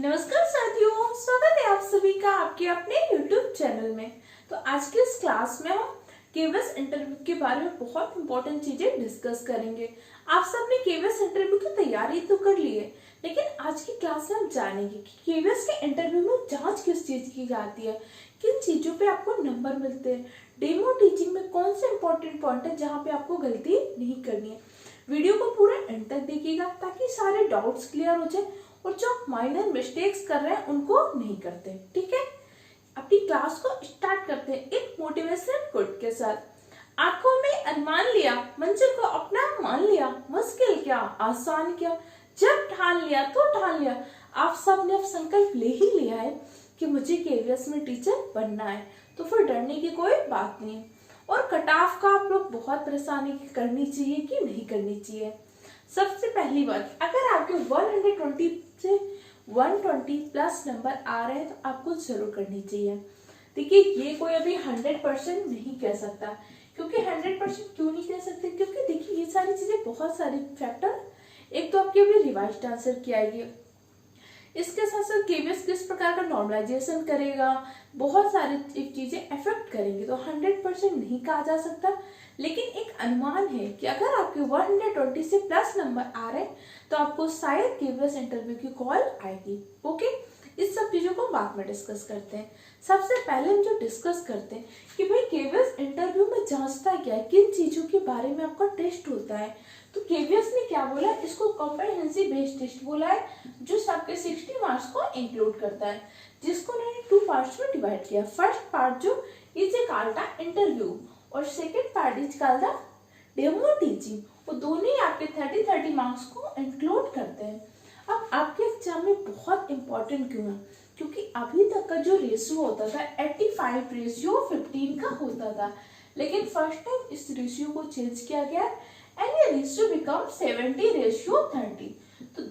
नमस्कार साथियों, स्वागत है आप सभी का आपके अपने YouTube चैनल में। तो आज के इस क्लास में हम केवीएस इंटरव्यू के बारे में बहुत इंपॉर्टेंट चीजें डिस्कस करेंगे। आप सबने केवीएस इंटरव्यू की तैयारी तो कर ली है, लेकिन आज की क्लास में हम जानेंगे कि केवीएस के इंटरव्यू में जांच किस चीज की जाती है, किन चीजों पे आपको नंबर मिलते हैं, डेमो टीचिंग में कौन से इंपॉर्टेंट पॉइंट है जहाँ पे आपको गलती नहीं करनी है। वीडियो को पूरा एंड तक देखिएगा ताकि सारे डाउट्स क्लियर हो जाए और जो आप माइनर मिस्टेक्स कर रहे हैं उनको नहीं करते। ठीक है, अपनी क्लास को स्टार्ट करते हैं एक मोटिवेशन कोट के साथ। आंखों में अरमान लिया, मंजिल को अपना मान लिया, मुश्किल क्या आसान क्या, जब ठान लिया तो ठान लिया। आप सब ने अब संकल्प ले ही लिया है कि मुझे केवीएस में टीचर बनना है, तो फिर डरने की कोई बात नहीं है। और कटाफ का आप लोग बहुत परेशानी करनी चाहिए कि नहीं करनी चाहिए। सबसे पहली बात, अगर आपके 120 से 120 प्लस नंबर आ रहे हैं तो आपको जरूर करनी चाहिए। देखिए, ये कोई अभी 100% नहीं कह सकता। क्योंकि 100% क्यों नहीं कह सकते? क्योंकि देखिए, ये सारी चीजें बहुत सारे फैक्टर, एक तो आपके अभी रिवाइज्ड आंसर की आएगी, इसके साथ साथ केवीएस किस प्रकार का नॉर्मलाइजेशन करेगा, बहुत सारी चीजें इफेक्ट करेंगे। तो 100% नहीं कहा जा सकता, लेकिन एक अनुमान है कि अगर आपके 120 से प्लस नंबर आ रहे हैं तो आपको शायद केवीएस इंटरव्यू की कॉल आएगी। ओके, इस सब चीजों को बाद में डिस्कस करते हैं। सबसे पहले हम जो डिस्कस करते हैं कि भाई केवीएस इंटरव्यू में जांचता क्या है, किन चीजों के बारे में आपका टेस्ट होता है। तो केवीएस ने क्या बोला, इसको कॉम्प्रिहेंसिव बेस्ड टेस्ट बोला है, जो सबके 60 मार्क्स को इंक्लूड करता है, जिसको उन्होंने 2 पार्ट्स में डिवाइड किया। फर्स्ट पार्ट जो is a called the interview और second part is called the demo teaching. वो दोनों ही आपके 30 मार्क्स को इंक्लूड करते हैं। अब आपके एग्जाम में बहुत इंपॉर्टेंट क्यों है? क्योंकि अभी तक का जो रेशियो होता था 85:15 का होता था, लेकिन फर्स्ट टाइम इस रेशियो को चेंज किया गया एंड ये रेशियो बिकम 70:30। तो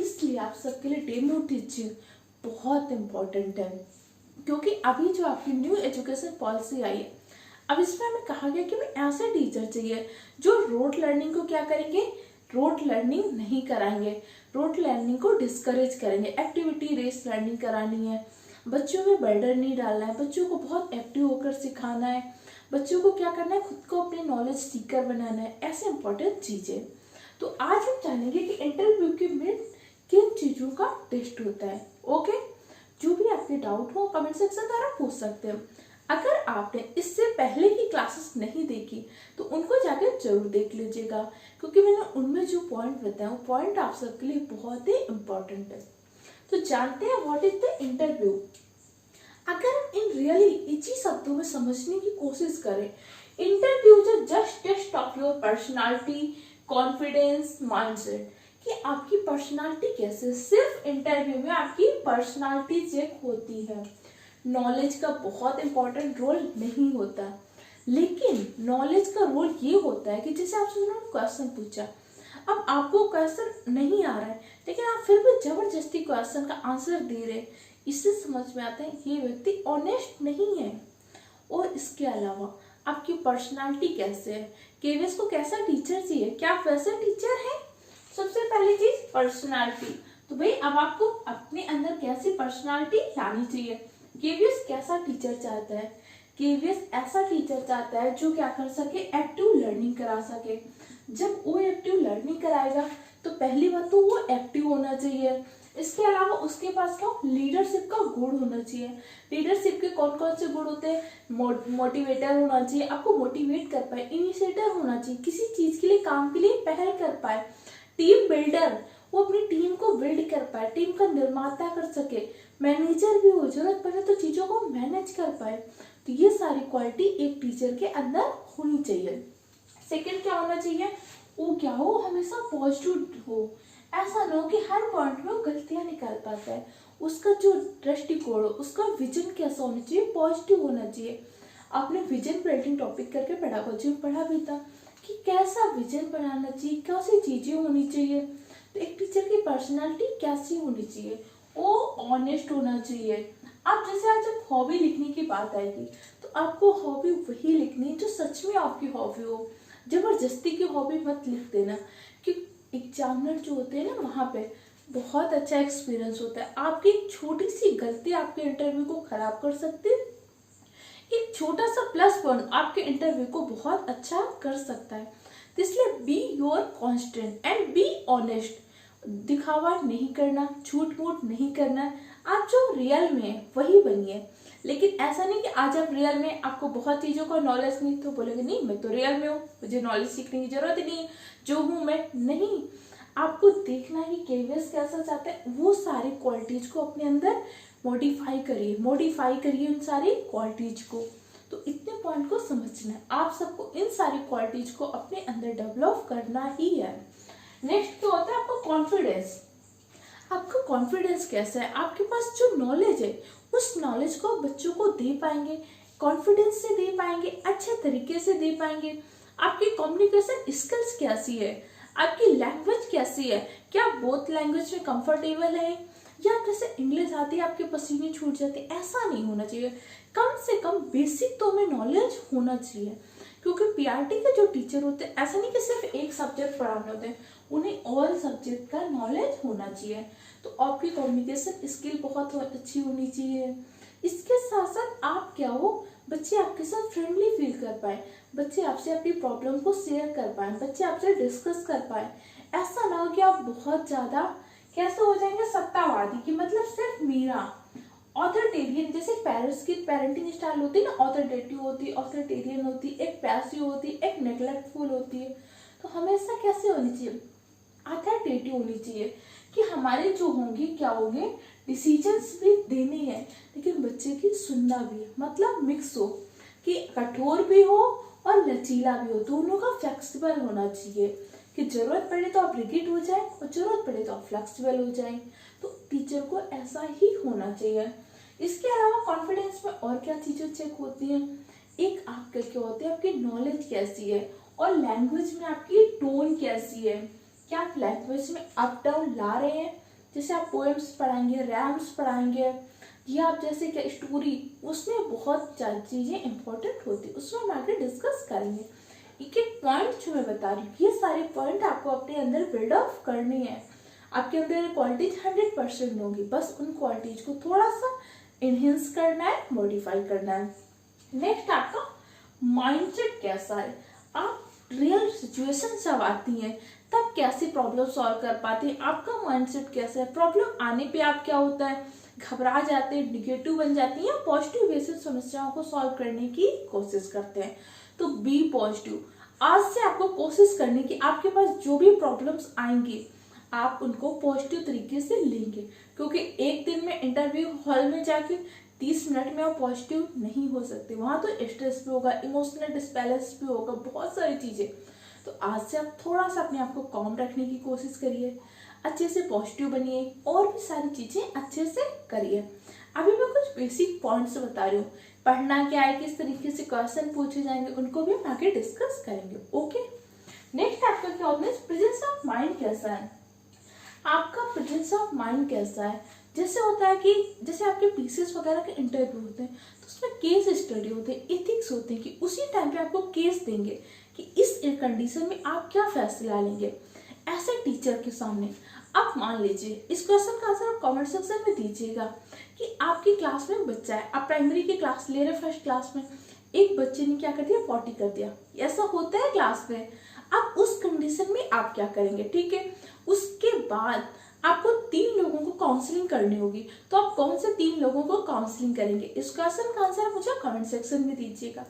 इसलिए आप सबके लिए डेमो टीचिंग बहुत इंपॉर्टेंट है। क्योंकि अभी जो आपकी न्यू एजुकेशन पॉलिसी आई है, अब इसमें हमें कहा गया कि हमें ऐसे टीचर चाहिए जो रोड लर्निंग को क्या करेंगे, रोड लर्निंग नहीं कराएंगे, रोड लर्निंग को डिस्करेज करेंगे। एक्टिविटी रेस लर्निंग करानी है, बच्चों में बर्डन नहीं डालना है, बच्चों को बहुत एक्टिव होकर सिखाना है, बच्चों को क्या करना है, खुद को अपने नॉलेज सीकर बनाना है, ऐसे इंपॉर्टेंट चीजें। तो आज हम जानेंगे कि इंटरव्यू के में किन चीजों का टेस्ट होता है। ओके, जो भी आपके डाउट हो कमेंट सेक्शन द्वारा पूछ सकते हैं। अगर आपने इससे पहले की क्लासेस नहीं देखी तो उनको जाकर जरूर देख लीजिएगा, क्योंकि मैंने उनमें जो पॉइंट बताया वो पॉइंट आप सबके लिए बहुत ही इम्पोर्टेंट है। तो जानते हैं व्हाट इज द इंटरव्यू। अगर हम इन रियली इजी शब्दों में समझने की कोशिश करें, interview is just test of your personality, confidence, mindset, कि आपकी पर्सनालिटी कैसे। सिर्फ इंटरव्यू में आपकी पर्सनालिटी चेक होती है, नॉलेज का बहुत इंपॉर्टेंट रोल नहीं होता। लेकिन नॉलेज का रोल ये होता है कि जैसे आपसे उन्होंने क्वेश्चन पूछा, अब आपको क्वेश्चन नहीं आ रहा है लेकिन आप फिर भी जबरदस्ती क्वेश्चन का आंसर दे रहे, इससे समझ में आता है ये व्यक्ति ऑनेस्ट नहीं है। और इसके अलावा आपकी पर्सनालिटी कैसे है, केवीएस को कैसा टीचर चाहिए, क्या आप वैसे टीचर हैं। सबसे पहली चीज पर्सनालिटी। तो भाई अब आपको अपने अंदर कैसी पर्सनालिटी लानी चाहिए। केवीएस कैसा टीचर चाहता है, केवीएस ऐसा टीचर चाहता है जो क्या कर सके, एक्टिव लर्निंग करा सके। जब वो एक्टिव लर्निंग कराएगा तो पहली बात तो वो एक्टिव होना चाहिए। इसके अलावा उसके पास क्या, लीडरशिप का गुण होना चाहिए। लीडरशिप के कौन कौन से गुण होते हैं, मोटिवेटर होना चाहिए, आपको मोटिवेट कर पाए, इनिशिएटर होना चाहिए, किसी चीज के लिए काम के लिए पहल कर पाए, टीम बिल्डर, वो अपनी टीम को बिल्ड कर पाए, टीम का निर्माता कर सके, मैनेजर भी हो, जरूरत पड़े तो चीजों को मैनेज कर पाए। तो ये सारी क्वालिटी एक टीचर के अंदर होनी चाहिए। सेकंड क्या होना चाहिए, वो क्या हो, हमेशा पॉजिटिव हो। ऐसा ना हो कि हर पॉइंट में वो गलतियां निकाल पाता है। उसका जो दृष्टिकोण हो, उसका विजन कैसा होना चाहिए, पॉजिटिव होना चाहिए। आपने विजन बिल्डिंग टॉपिक करके पेडागोजी में पढ़ा भी था कि कैसा विजन बनाना चाहिए, कैसी चीजें होनी चाहिए। तो एक टीचर की पर्सनालिटी कैसी होनी चाहिए, वो ऑनेस्ट होना चाहिए। अब जैसे आज जब हॉबी लिखने की बात आएगी तो आपको हॉबी वही लिखनी है जो सच में आपकी हॉबी हो। जबरदस्ती की हॉबी मत लिख देना, कि एग्जामिनर जो होते हैं ना वहाँ पे बहुत अच्छा एक्सपीरियंस होता है। आपकी एक छोटी सी गलती आपके इंटरव्यू को खराब कर सकती है। एक छोटा सा प्लस पॉइंट आपके इंटरव्यू को बहुत अच्छा कर सकता है। तो इसलिए be your constant and be honest. दिखावा नहीं करना, झूठ मूठ नहीं करना, आप जो रियल में है वही बनिए। लेकिन ऐसा नहीं कि आज आप रियल में आपको बहुत चीजों का नॉलेज नहीं तो बोलेंगे नहीं मैं तो रियल में हूँ, मुझे नॉलेज सीखने की जरूरत ही नहीं है, जो हूँ मैं। नहीं, आपको देखना है कि केवीएस कैसा चाहता है, वो सारी क्वालिटीज को अपने अंदर मॉडिफाई करिए उन सारी क्वालिटीज को। तो इतने पॉइंट को समझना है, आप सबको इन सारी क्वालिटीज को अपने अंदर डेवलप करना ही है। नेक्स्ट क्या होता है आपका कॉन्फिडेंस। आपका कॉन्फिडेंस कैसा है, आपके पास जो नॉलेज है उस नॉलेज को बच्चों को दे पाएंगे, कॉन्फिडेंस से दे पाएंगे, अच्छे तरीके से दे पाएंगे। आपकी कम्युनिकेशन स्किल्स कैसी है, आपकी लैंग्वेज कैसी है, क्या आप बोथ लैंग्वेज में कंफर्टेबल है, या जैसे इंग्लिश आती है आपके पसीने छूट जाते, ऐसा नहीं होना चाहिए। कम से कम बेसिक तो हमें नॉलेज होना चाहिए। क्योंकि पीआरटी के जो टीचर होते हैं ऐसा नहीं कि सिर्फ एक सब्जेक्ट पढ़ाने होते हैं, उन्हें ऑल सब्जेक्ट का नॉलेज होना चाहिए। तो आपकी कम्युनिकेशन स्किल बहुत अच्छी होनी चाहिए। इसके साथ साथ आप क्या हो, बच्चे आपके साथ फ्रेंडली फील कर पाए, बच्चे आपसे अपनी प्रॉब्लम को शेयर कर पाए, बच्चे आपसे डिस्कस कर पाए। ऐसा ना हो कि आप बहुत ज्यादा कैसे हो जाएंगे सत्तावादी, की मतलब सिर्फ मेरा ऑथोरिटेरियन। जैसे पेरेंट्स की पेरेंटिंग स्टाइल होती है ना, ऑथोरिटेटिव होती है, ऑथोरिटेरियन होती है, एक पैसिव होती है, एक नेग्लेक्टफुल होती है। तो हमेशा कैसे होनी चाहिए, अथॉरिटेटिव होनी चाहिए कि हमारे जो होंगे क्या होंगे डिसीजंस भी देने हैं, लेकिन बच्चे की सुनना भी है। मतलब मिक्स हो कि कठोर भी हो और लचीला भी हो, दोनों का फ्लेक्सिबल होना चाहिए कि जरूरत पड़े तो आप रिगिड हो जाए और जरूरत पड़े तो आप फ्लेक्सिबल हो जाए। तो टीचर को ऐसा ही होना चाहिए। इसके अलावा कॉन्फिडेंस में और क्या चीजें चेक होती हैं, एक आपका क्या होता है, आपकी नॉलेज कैसी है, और लैंग्वेज में आपकी टोन कैसी है, क्या आप लैंग्वेज में अप डाउन ला रहे हैं। जैसे आप पोएम्स पढ़ाएंगे, रैम्स पढ़ाएंगे, या आप जैसे क्या स्टोरी, उसमें बहुत चीजें इंपॉर्टेंट होती है, उसमें हम आगे डिस्कस करेंगे। एक एक पॉइंट जो मैं बता रही हूँ, ये सारे पॉइंट आपको अपने अंदर बिल्डअप करनी है। आपके अंदर क्वालिटीज 100% होंगी, बस उन क्वालिटीज को थोड़ा सा इनहेंस करना है, मॉडिफाई करना है। नेक्स्ट आपका माइंडसेट कैसा है, आप रियल सिचुएशन जब आती हैं तब कैसे प्रॉब्लम सॉल्व कर पाते हैं, आपका माइंडसेट कैसा है। प्रॉब्लम आने पे आप क्या होता है, घबरा जाते हैं, निगेटिव बन जाती हैं, या पॉजिटिव वे से समस्याओं को सॉल्व करने की कोशिश करते हैं। तो बी पॉजिटिव। आज से आपको कोशिश करने की, आपके पास जो भी प्रॉब्लम्स आएंगे आप उनको पॉजिटिव तरीके से लेंगे, क्योंकि एक दिन में इंटरव्यू हॉल में जाके 30 मिनट में आप पॉजिटिव नहीं हो सकते, वहां तो स्ट्रेस भी होगा, इमोशनल डिसबैलेंस भी होगा, बहुत सारी चीजें। तो आज से आप थोड़ा सा अपने आप को कॉम रखने की कोशिश करिए, अच्छे से पॉजिटिव बनिए, और भी सारी चीजें अच्छे से करिए। अभी मैं कुछ बेसिक पॉइंट्स बता रही हूँ, पढ़ना क्या है, किस तरीके से क्वेश्चन पूछे जाएंगे, उनको भी हम आगे डिस्कस करेंगे। ओके, नेक्स्ट आपका क्या होता है, प्रेजेंस ऑफ माइंड कैसा है। आपका प्रेजेंस ऑफ माइंड कैसा है, जैसे होता है कि जैसे आपके पीसीएस वगैरह के इंटरव्यू होते हैं तो उसमें केस स्टडी होते हैं, एथिक्स होते हैं कि उसी टाइम पे आपको केस देंगे कि इस कंडीशन में आप क्या फैसला लेंगे ऐसे टीचर के सामने। आप मान लीजिए इस क्वेश्चन का आंसर आप कमेंट सेक्शन में दीजिएगा कि आपकी क्लास में बच्चा है, आप प्राइमरी की क्लास ले रहे फर्स्ट क्लास में, एक बच्चे ने क्या कर दिया, पॉटी कर दिया, ऐसा होता है क्लास में। अब उस कंडीशन में आप क्या करेंगे, ठीक है। उसके बाद आपको 3 लोगों को काउंसलिंग करनी होगी, तो आप कौन से 3 लोगों को काउंसलिंग करेंगे, इस क्वेश्चन का आंसर आप मुझे कमेंट सेक्शन में दीजिएगा।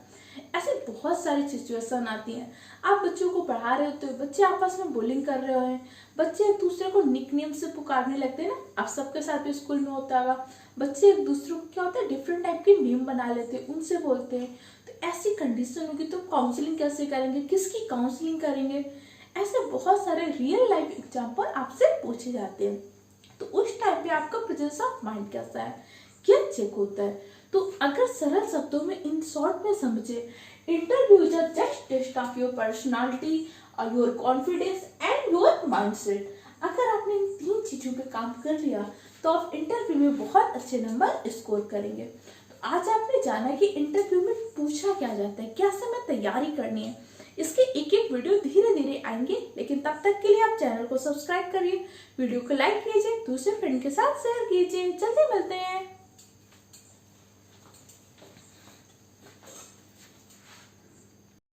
ऐसे बहुत सारी सिचुएशन आती हैं, आप बच्चों को पढ़ा रहे होते हो, बच्चे आपस में बुलिंग कर रहे हैं, बच्चे एक दूसरे को निकनेम से पुकारने लगते हैं ना, आप सबके साथ भी स्कूल में होता होगा, बच्चे एक दूसरे को क्या होता है डिफरेंट टाइप के नेम बना लेते हैं, उनसे बोलते हैं। तो ऐसी कंडीशन होगी तो काउंसलिंग कैसे करेंगे, किसकी काउंसलिंग करेंगे, ऐसे बहुत सारे रियल लाइफ एग्जाम्पल आपसे पूछे जाते हैं। तो उस टाइम पे आपका प्रेजेंस ऑफ माइंड कैसा है, क्या चेक होता है। तो अगर सरल शब्दों में इन शॉर्ट में समझे, interview is just test of your personality, your confidence and your mindset. अगर आपने इन 3 चीजों पे काम कर लिया तो आप इंटरव्यू में बहुत अच्छे नंबर स्कोर करेंगे। तो आज आपने जाना कि इंटरव्यू में पूछा क्या जाता है, कैसे हमें तैयारी करनी है, इसके एक एक वीडियो धीरे धीरे आएंगे, लेकिन तब तक के लिए आप चैनल को सब्सक्राइब करिए, वीडियो को लाइक कीजिए, दूसरे फ्रेंड के साथ शेयर कीजिए। जल्दी मिलते हैं।